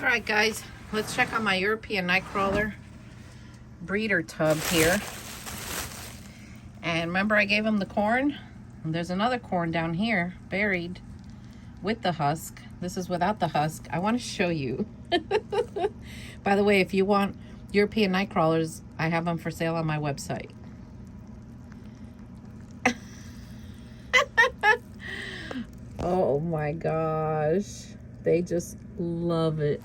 All right, guys, let's check on my European Nightcrawler breeder tub here. And remember I gave him the corn? And there's another corn down here buried with the husk. This is without the husk. I want to show you. By the way, if you want European Nightcrawlers, I have them for sale on my website. Oh my gosh. They just love it.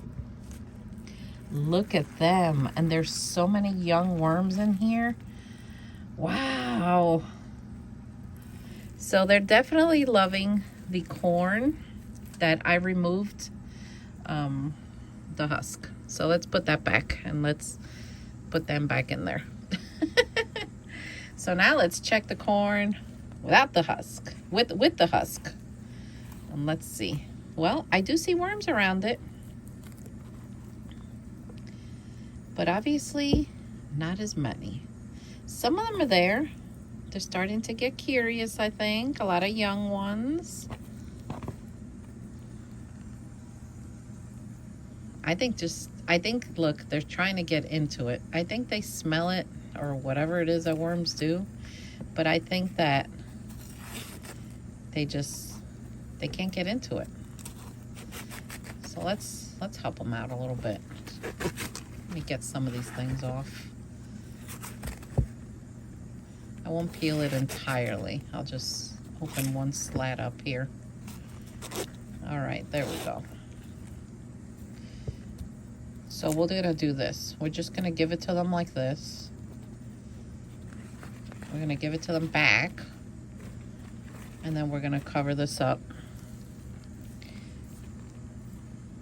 Look at them. And there's so many young worms in here. Wow. So they're definitely loving the corn that I removed the husk. So let's put that back and let's put them back in there. So now let's check the corn without the husk, with the husk. And let's see. Well, I do see worms around it. But obviously not as many. Some of them are there. They're starting to get curious, I think. A lot of young ones. I think, look, they're trying to get into it. I think they smell it or whatever it is that worms do. But I think that they can't get into it. So let's help them out a little bit. Let me get some of these things off. I won't peel it entirely. I'll just open one slat up here. All right, there we go. So we're gonna do this. We're just gonna give it to them like this. We're gonna give it to them back. And then we're gonna cover this up.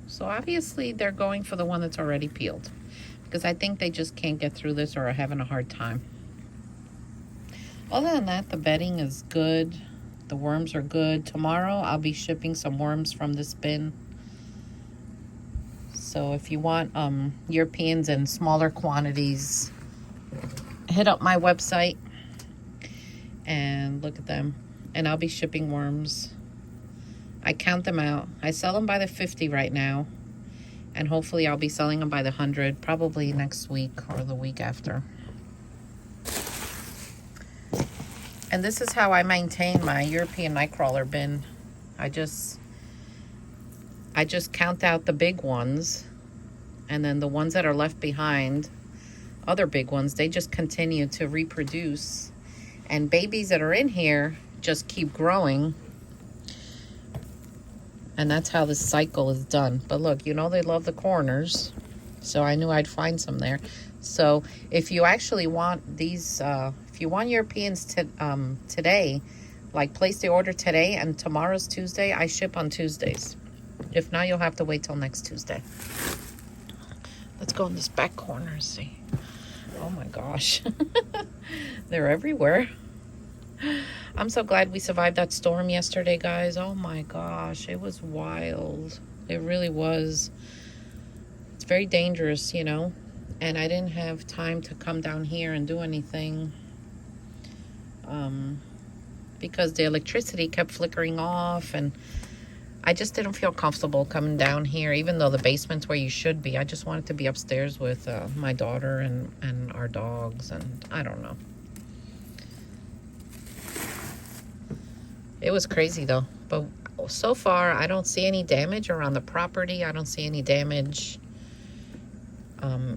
So obviously they're going for the one that's already peeled, because I think they just can't get through this or are having a hard time. Other than that, the bedding is good. The worms are good. Tomorrow I'll be shipping some worms from this bin. So if you want Europeans in smaller quantities, hit up my website and look at them. And I'll be shipping worms. I count them out. I sell them by the 50 right now. And hopefully I'll be selling them by the 100 probably next week or the week after. And this is how I maintain my European Nightcrawler bin. I just count out the big ones, and then the ones that are left behind, other big ones, they just continue to reproduce. And babies that are in here just keep growing. And that's how this cycle is done. But look, you know they love the corners, so I knew I'd find some there. So if you actually want these, if you want Europeans today, like place the order today, and tomorrow's Tuesday, I ship on Tuesdays. If not, you'll have to wait till next Tuesday. Let's go in this back corner and see. Oh my gosh. They're everywhere. I'm so glad we survived that storm yesterday, guys. Oh my gosh, it was wild. It really was. It's very dangerous, you know. And I didn't have time to come down here and do anything. Because the electricity kept flickering off, and I just didn't feel comfortable coming down here, even though the basement's where you should be. I just wanted to be upstairs with my daughter and our dogs, and I don't know. It was crazy though, but so far I don't see any damage around the property. I don't see any damage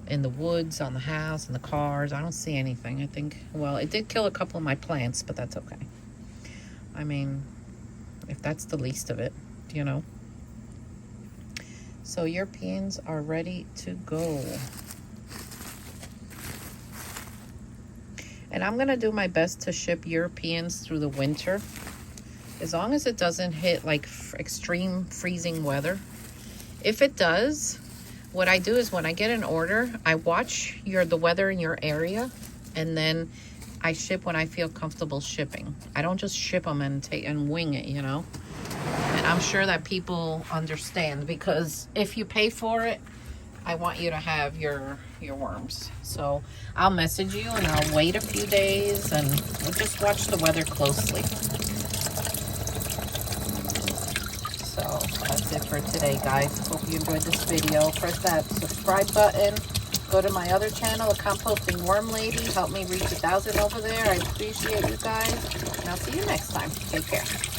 in the woods, on the house, in the cars. I don't see anything. I think, well, it did kill a couple of my plants, but that's okay. I mean, if that's the least of it, you know. So Europeans are ready to go. And I'm gonna do my best to ship Europeans through the winter, as long as it doesn't hit like extreme freezing weather. If it does, what I do is when I get an order, I watch the weather in your area, and then I ship when I feel comfortable shipping. I don't just ship them and wing it, you know. And I'm sure that people understand, because if you pay for it, I want you to have your worms. So I'll message you and I'll wait a few days, and we'll just watch the weather closely. So that's it for for today, guys. Hope you enjoyed this video. Press that subscribe button. Go to my other channel, The Composting Worm Lady. Help me reach 1,000 over there. I appreciate you guys. And I'll see you next time. Take care.